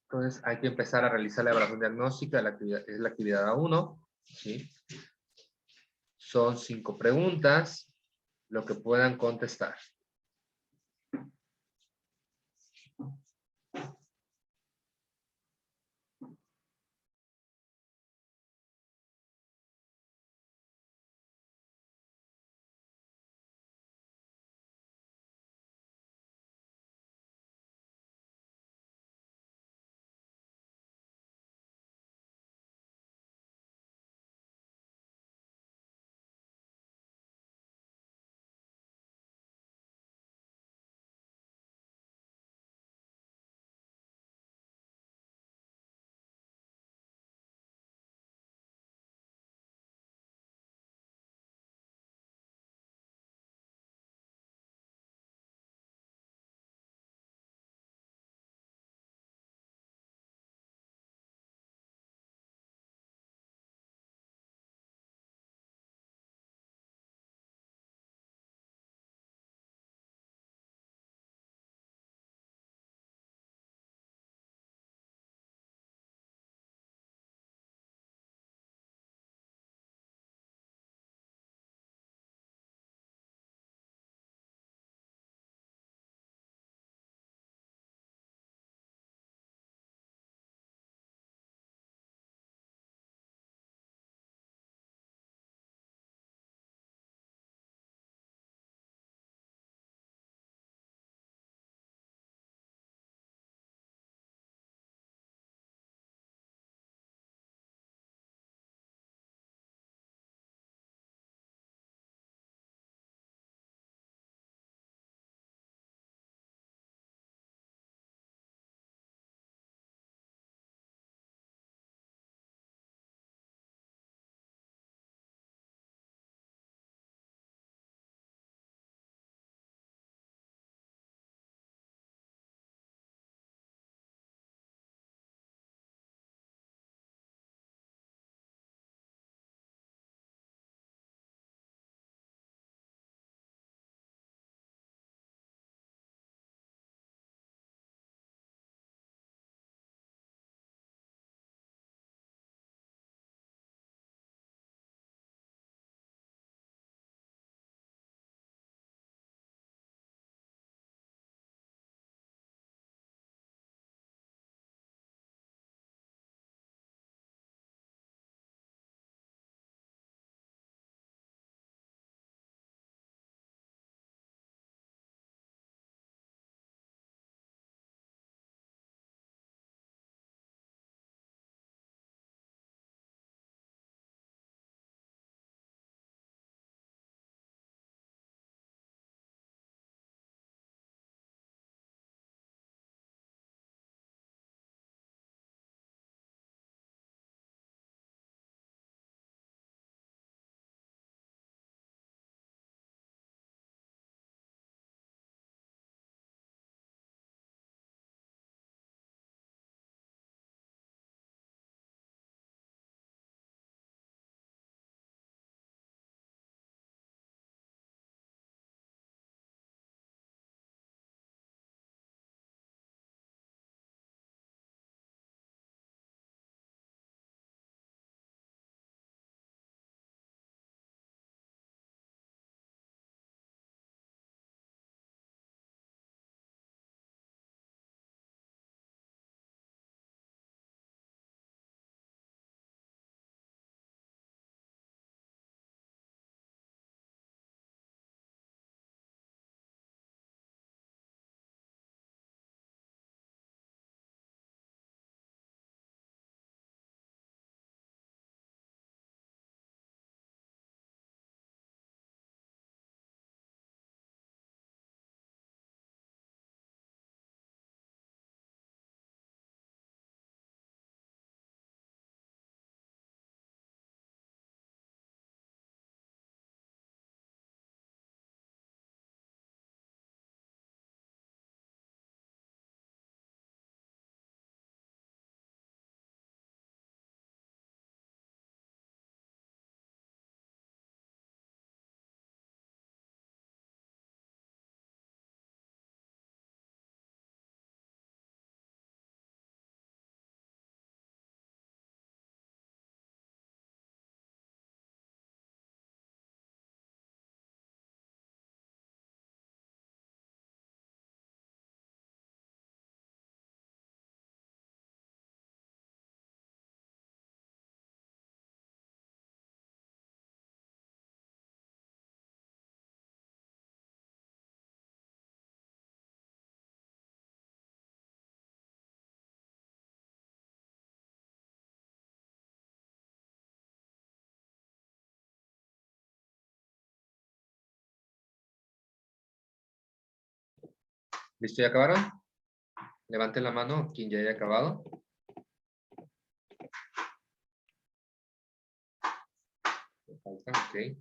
Entonces hay que empezar a realizar la evaluación diagnóstica, es la actividad A1, ¿sí? Son 5 preguntas, lo que puedan contestar. ¿Listo? ¿Ya acabaron? Levanten la mano quien ya haya acabado. Me falta, ok.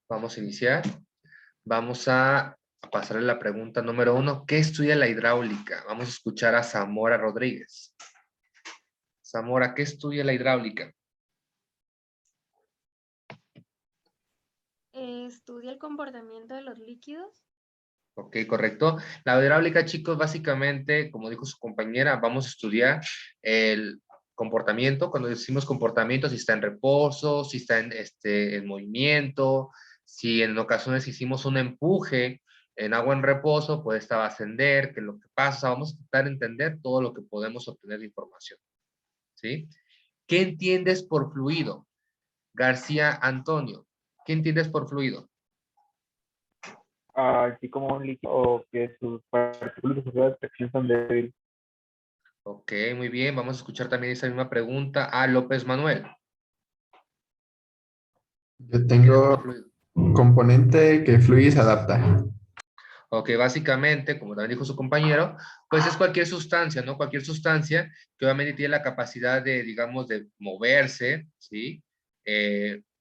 Vamos a iniciar. Vamos a pasarle la pregunta número 1. ¿Qué estudia la hidráulica? Vamos a escuchar a Zamora Rodríguez. Zamora, ¿qué estudia la hidráulica? Estudia el comportamiento de los líquidos. Ok, correcto. La hidráulica, chicos, básicamente, como dijo su compañera, vamos a estudiar el comportamiento. Cuando decimos comportamiento, si está en reposo, si está en movimiento, si en ocasiones hicimos un empuje en agua en reposo, pues esta va a ascender, que lo que pasa, vamos a intentar entender todo lo que podemos obtener de información. ¿Sí? ¿Qué entiendes por fluido? García Antonio, ¿qué entiendes por fluido? Así como un líquido o que sus partículas de extracción son débiles. Ok, muy bien. Vamos a escuchar también esa misma pregunta a López Manuel. Yo tengo componente que fluye y se adapta. Ok, básicamente, como también dijo su compañero, pues es cualquier sustancia, ¿no? Cualquier sustancia que obviamente tiene la capacidad de, digamos, de moverse, ¿sí?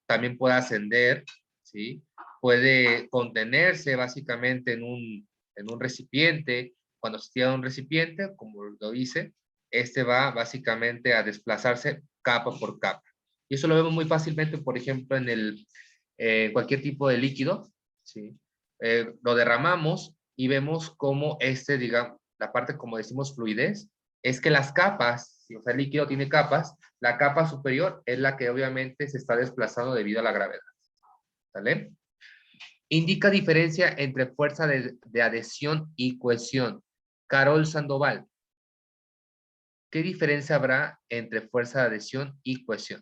También puede ascender, ¿sí? Puede contenerse básicamente en un recipiente. Cuando se tira un recipiente, como lo dice, este va básicamente a desplazarse capa por capa. Y eso lo vemos muy fácilmente, por ejemplo, en cualquier tipo de líquido, ¿sí? Lo derramamos y vemos cómo digamos, la parte como decimos fluidez, es que las capas, si o sea, el líquido tiene capas, la capa superior es la que obviamente se está desplazando debido a la gravedad. ¿Sale? Indica diferencia entre fuerza de adhesión y cohesión. Carol Sandoval. ¿Qué diferencia habrá entre fuerza de adhesión y cohesión?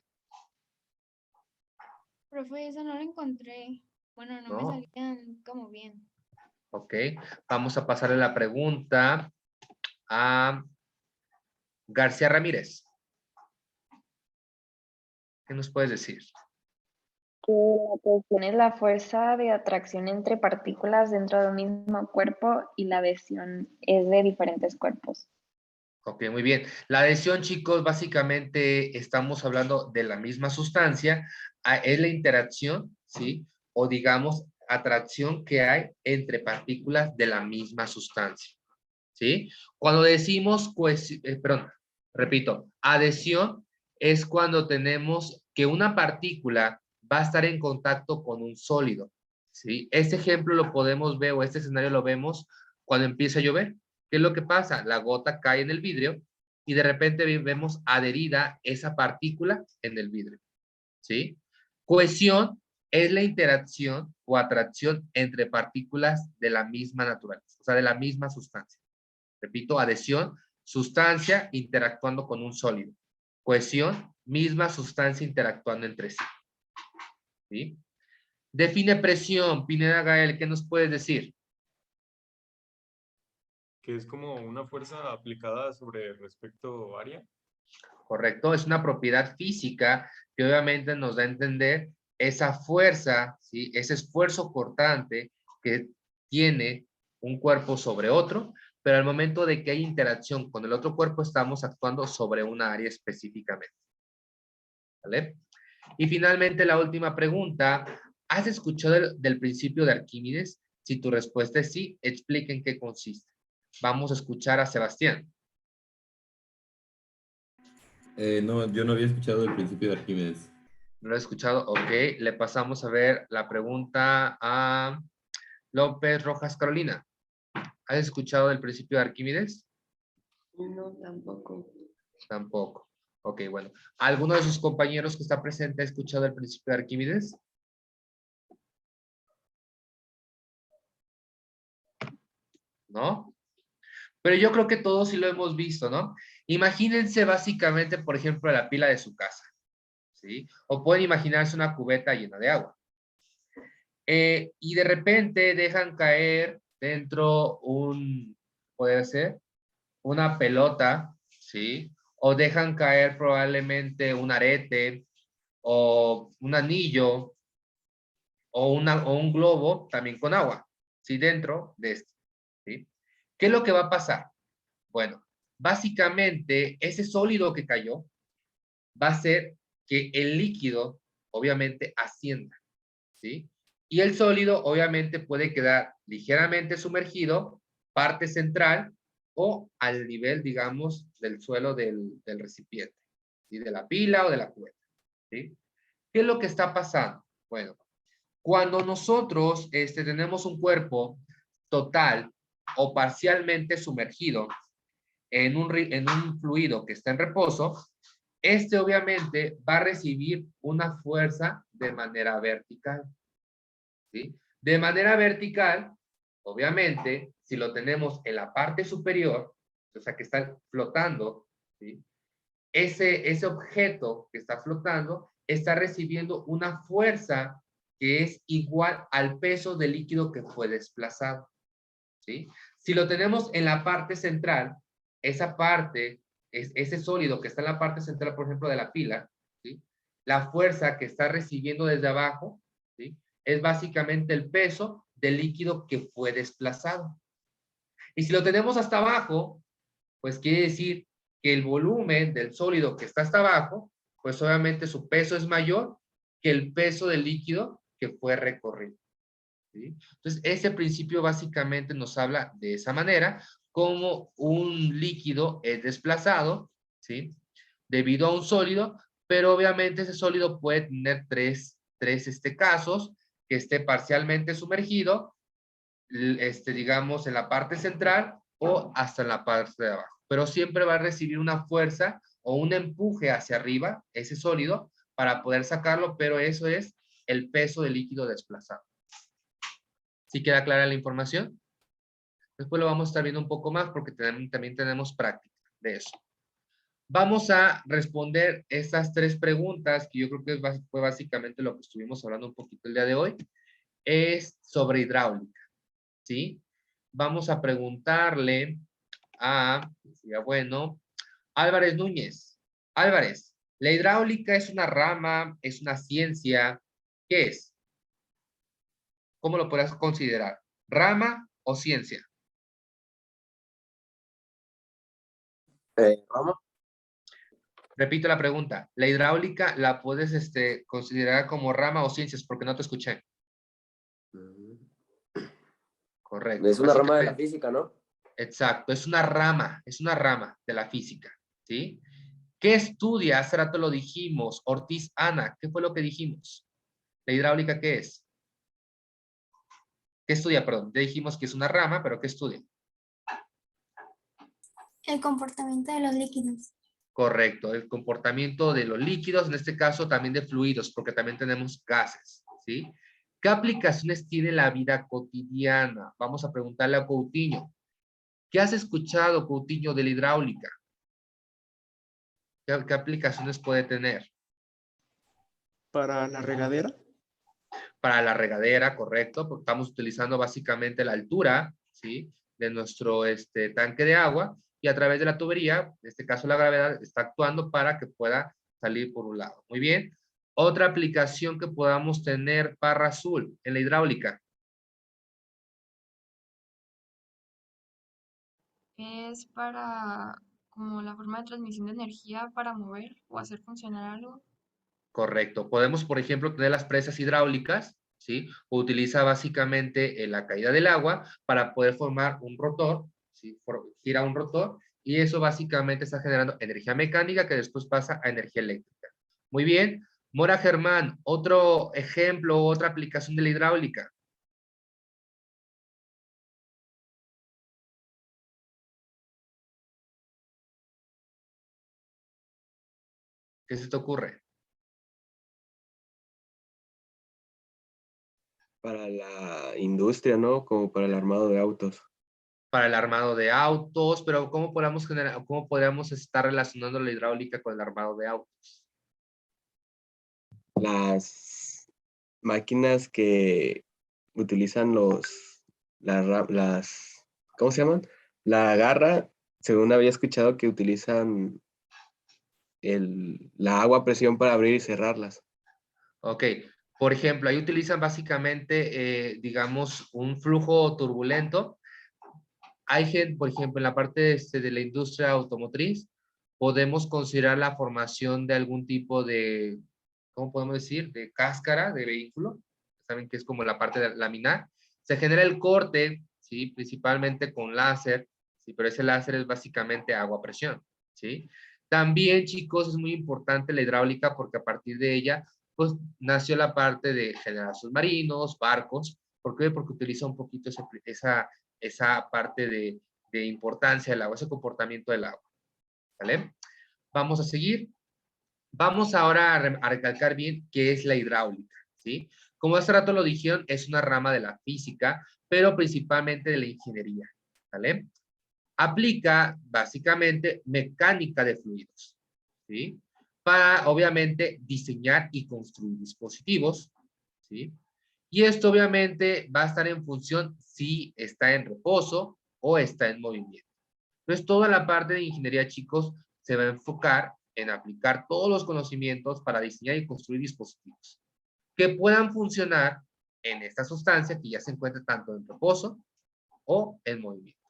Profe, eso no lo encontré. Bueno, no me ¿No? salían como bien. Ok. Vamos a pasarle la pregunta a García Ramírez. ¿Qué nos puedes decir? Que la cohesión es la fuerza de atracción entre partículas dentro de un mismo cuerpo y la adhesión es de diferentes cuerpos. Ok, muy bien. La adhesión, chicos, básicamente estamos hablando de la misma sustancia. Es la interacción, ¿sí? O digamos, atracción que hay entre partículas de la misma sustancia, ¿sí? Cuando decimos, perdón, repito, adhesión es cuando tenemos que una partícula va a estar en contacto con un sólido, ¿sí? Este ejemplo lo podemos ver, o este escenario lo vemos cuando empieza a llover. ¿Qué es lo que pasa? La gota cae en el vidrio y de repente vemos adherida esa partícula en el vidrio, ¿sí? Cohesión es la interacción o atracción entre partículas de la misma naturaleza, o sea, de la misma sustancia. Repito, adhesión, sustancia interactuando con un sólido. Cohesión, misma sustancia interactuando entre sí. ¿Sí? Define presión, Pineda Gael, ¿qué nos puedes decir? Que es como una fuerza aplicada sobre respecto área. Correcto, es una propiedad física que obviamente nos da a entender esa fuerza, ¿sí? Ese esfuerzo cortante que tiene un cuerpo sobre otro, pero al momento de que hay interacción con el otro cuerpo estamos actuando sobre una área específicamente. ¿Vale? Y finalmente la última pregunta, ¿has escuchado del principio de Arquímedes? Si tu respuesta es sí, explica en qué consiste. Vamos a escuchar a Sebastián. No, yo no había escuchado el principio de Arquímedes. ¿No lo he escuchado? Ok, le pasamos a ver la pregunta a López Rojas Carolina. ¿Has escuchado del principio de Arquímedes? No, tampoco. Tampoco. Ok, bueno. ¿Alguno de sus compañeros que está presente ha escuchado el principio de Arquímedes? ¿No? Pero yo creo que todos sí lo hemos visto, ¿no? Imagínense básicamente, por ejemplo, la pila de su casa, ¿sí? O pueden imaginarse una cubeta llena de agua. Y de repente dejan caer dentro puede ser, una pelota, ¿sí? O dejan caer probablemente un arete o un anillo o un globo también con agua, ¿sí? Dentro de esto, ¿sí? ¿Qué es lo que va a pasar? Bueno, básicamente ese sólido que cayó va a ser que el líquido obviamente ascienda, ¿sí? Y el sólido obviamente puede quedar ligeramente sumergido, parte central o al nivel, digamos, del suelo del recipiente, ¿sí? De la pila o de la cubeta, ¿sí? ¿Qué es lo que está pasando? Bueno, cuando nosotros tenemos un cuerpo total o parcialmente sumergido en un fluido que está en reposo, obviamente va a recibir una fuerza de manera vertical, ¿sí? De manera vertical, obviamente, si lo tenemos en la parte superior, o sea, que está flotando, ¿sí? Ese objeto que está flotando está recibiendo una fuerza que es igual al peso del líquido que fue desplazado, ¿sí? Si lo tenemos en la parte central, esa parte, ese sólido que está en la parte central, por ejemplo, de la pila, ¿sí? La fuerza que está recibiendo desde abajo, ¿sí? Es básicamente el peso del líquido que fue desplazado. Y si lo tenemos hasta abajo, pues quiere decir que el volumen del sólido que está hasta abajo, pues obviamente su peso es mayor que el peso del líquido que fue recorrido, ¿sí? Entonces, ese principio básicamente nos habla de esa manera, como un líquido es desplazado, ¿sí? Debido a un sólido, pero obviamente ese sólido puede tener tres casos, que esté parcialmente sumergido, digamos, en la parte central o hasta en la parte de abajo. Pero siempre va a recibir una fuerza o un empuje hacia arriba, ese sólido, para poder sacarlo, pero eso es el peso del líquido desplazado. ¿Sí queda clara la información? Después lo vamos a estar viendo un poco más porque también tenemos práctica de eso. Vamos a responder estas 3 preguntas que yo creo que fue básicamente lo que estuvimos hablando un poquito el día de hoy. Es sobre hidráulica, ¿sí? Vamos a preguntarle a, sería bueno, Álvarez Núñez. Álvarez, ¿la hidráulica es una rama, es una ciencia? ¿Qué es? ¿Cómo lo podrás considerar? ¿Rama o ciencia? ¿Rama? Repito la pregunta. ¿La hidráulica la puedes considerar como rama o ciencias? Porque no te escuché. Correcto. Es una rama de la física, ¿no? Exacto, es una rama de la física, ¿sí? ¿Qué estudia? Hace rato lo dijimos, Ortiz Ana, ¿qué fue lo que dijimos? ¿La hidráulica qué es? ¿Qué estudia? Perdón, ya dijimos que es una rama, pero ¿qué estudia? El comportamiento de los líquidos. Correcto, el comportamiento de los líquidos, en este caso también de fluidos, porque también tenemos gases, ¿sí? ¿Qué aplicaciones tiene la vida cotidiana? Vamos a preguntarle a Coutinho. ¿Qué has escuchado, Coutinho, de la hidráulica? ¿Qué aplicaciones puede tener? Para la regadera. Para la regadera, correcto, porque estamos utilizando básicamente la altura, ¿sí? De nuestro tanque de agua, y a través de la tubería, en este caso la gravedad, está actuando para que pueda salir por un lado. Muy bien. Otra aplicación que podamos tener, Parra Azul, en la hidráulica. Es para como la forma de transmisión de energía para mover o hacer funcionar algo. Correcto. Podemos, por ejemplo, tener las presas hidráulicas, ¿sí? O utiliza básicamente la caída del agua para poder formar un rotor, ¿sí? Gira un rotor y eso básicamente está generando energía mecánica que después pasa a energía eléctrica. Muy bien. Mora Germán, otro ejemplo, otra aplicación de la hidráulica. ¿Qué se te ocurre? Para la industria, ¿no? Como para el armado de autos. Para el armado de autos, pero ¿cómo podríamos estar relacionando la hidráulica con el armado de autos? Las máquinas que utilizan las, ¿cómo se llaman? La garra, según había escuchado que utilizan la agua a presión para abrir y cerrarlas. Ok, por ejemplo, ahí utilizan básicamente, digamos, un flujo turbulento. Hay gente, por ejemplo, en la parte de la industria automotriz, podemos considerar la formación de algún tipo de, ¿cómo podemos decir? De cáscara de vehículo. Saben que es como la parte de laminar. Se genera el corte, ¿sí? Principalmente con láser, ¿sí? Pero ese láser es básicamente agua a presión, ¿sí? También, chicos, es muy importante la hidráulica porque a partir de ella, pues, nació la parte de generar submarinos, barcos. ¿Por qué? Porque utiliza un poquito esa parte de importancia del agua, ese comportamiento del agua. ¿Vale? Vamos a seguir. Vamos ahora a recalcar bien qué es la hidráulica, ¿sí? Como hace rato lo dijeron, es una rama de la física, pero principalmente de la ingeniería, ¿vale? Aplica básicamente mecánica de fluidos, ¿sí? Para, obviamente, diseñar y construir dispositivos, ¿sí? Y esto, obviamente, va a estar en función si está en reposo o está en movimiento. Entonces, toda la parte de ingeniería, chicos, se va a enfocar en aplicar todos los conocimientos para diseñar y construir dispositivos que puedan funcionar en esta sustancia que ya se encuentra tanto en reposo o en movimiento.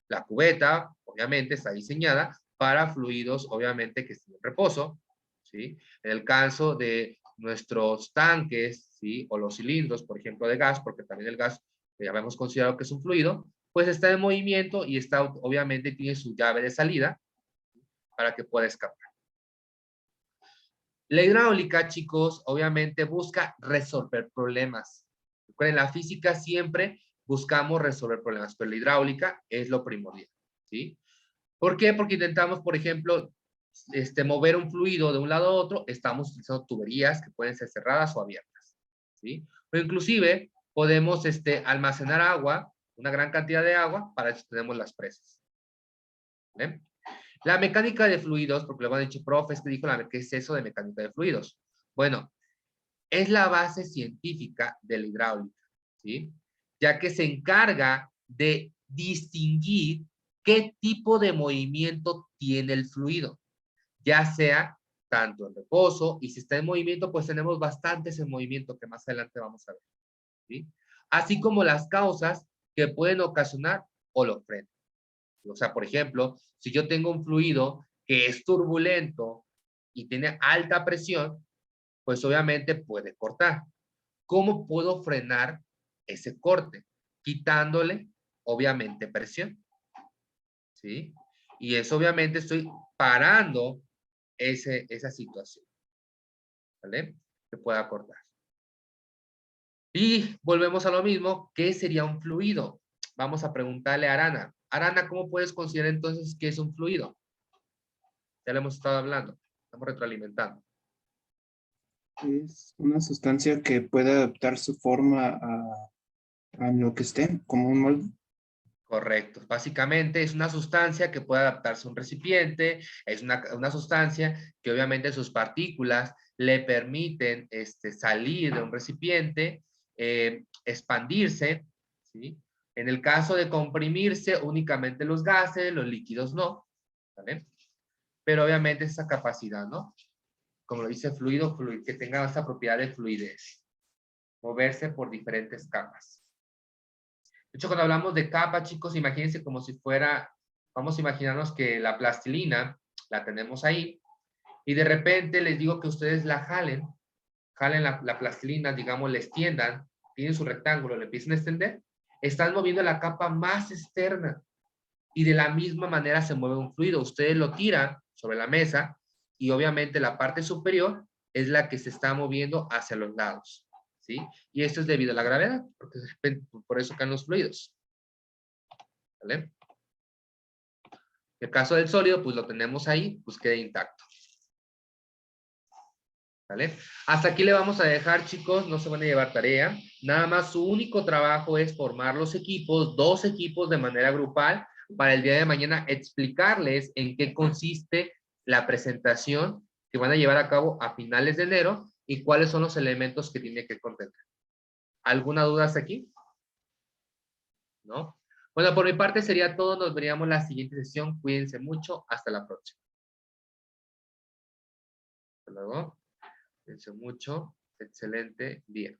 La cubeta, obviamente, está diseñada para fluidos, obviamente, que estén en reposo, ¿sí? En el caso de nuestros tanques, ¿sí? O los cilindros, por ejemplo, de gas, porque también el gas, ya habíamos considerado que es un fluido, pues está en movimiento y está, obviamente, tiene su llave de salida para que pueda escapar. La hidráulica, chicos, obviamente busca resolver problemas. En la física siempre buscamos resolver problemas, pero la hidráulica es lo primordial, ¿sí? ¿Por qué? Porque intentamos, por ejemplo, mover un fluido de un lado a otro, estamos utilizando tuberías que pueden ser cerradas o abiertas, ¿sí? O inclusive podemos almacenar agua, una gran cantidad de agua, para eso tenemos las presas. ¿Vale? La mecánica de fluidos, porque lo han dicho, profes, que dijo, ¿qué es eso de mecánica de fluidos? Bueno, es la base científica de la hidráulica, ¿sí? Ya que se encarga de distinguir qué tipo de movimiento tiene el fluido, ya sea tanto en reposo, y si está en movimiento, pues tenemos bastantes en movimiento que más adelante vamos a ver, ¿sí? Así como las causas que pueden ocasionar o lo frenan. O sea, por ejemplo, si yo tengo un fluido que es turbulento y tiene alta presión, pues obviamente puede cortar. ¿Cómo puedo frenar ese corte? Quitándole, obviamente, presión, ¿sí? Y eso obviamente estoy parando esa situación, ¿vale? Que pueda cortar. Y volvemos a lo mismo, ¿qué sería un fluido? Vamos a preguntarle a Arana. Arana, ¿cómo puedes considerar entonces qué es un fluido? Ya lo hemos estado hablando, estamos retroalimentando. Es una sustancia que puede adaptar su forma a lo que esté, como un molde. Correcto. Básicamente es una sustancia que puede adaptarse a un recipiente, es una sustancia que obviamente sus partículas le permiten salir de un recipiente, expandirse, ¿sí? En el caso de comprimirse, únicamente los gases, los líquidos no, ¿vale? Pero obviamente esa capacidad, ¿no? Como lo dice fluido, que tenga esa propiedad de fluidez, moverse por diferentes capas. De hecho, cuando hablamos de capa, chicos, imagínense como si fuera, vamos a imaginarnos que la plastilina la tenemos ahí y de repente les digo que ustedes la jalen la plastilina, digamos, la extiendan, tienen su rectángulo, le empiezan a extender, están moviendo la capa más externa y de la misma manera se mueve un fluido. Ustedes lo tiran sobre la mesa y obviamente la parte superior es la que se está moviendo hacia los lados, ¿sí? Y esto es debido a la gravedad, porque de repente, por eso caen los fluidos, ¿vale? En el caso del sólido, pues lo tenemos ahí, pues queda intacto, ¿vale? Hasta aquí le vamos a dejar, chicos, no se van a llevar tarea, nada más su único trabajo es formar los equipos, 2 equipos de manera grupal, para el día de mañana explicarles en qué consiste la presentación que van a llevar a cabo a finales de enero y cuáles son los elementos que tiene que contener. ¿Alguna duda hasta aquí? ¿No? Bueno, por mi parte sería todo. Nos veríamos la siguiente sesión. Cuídense mucho. Hasta la próxima. Hasta luego. Cuídense mucho. Excelente día.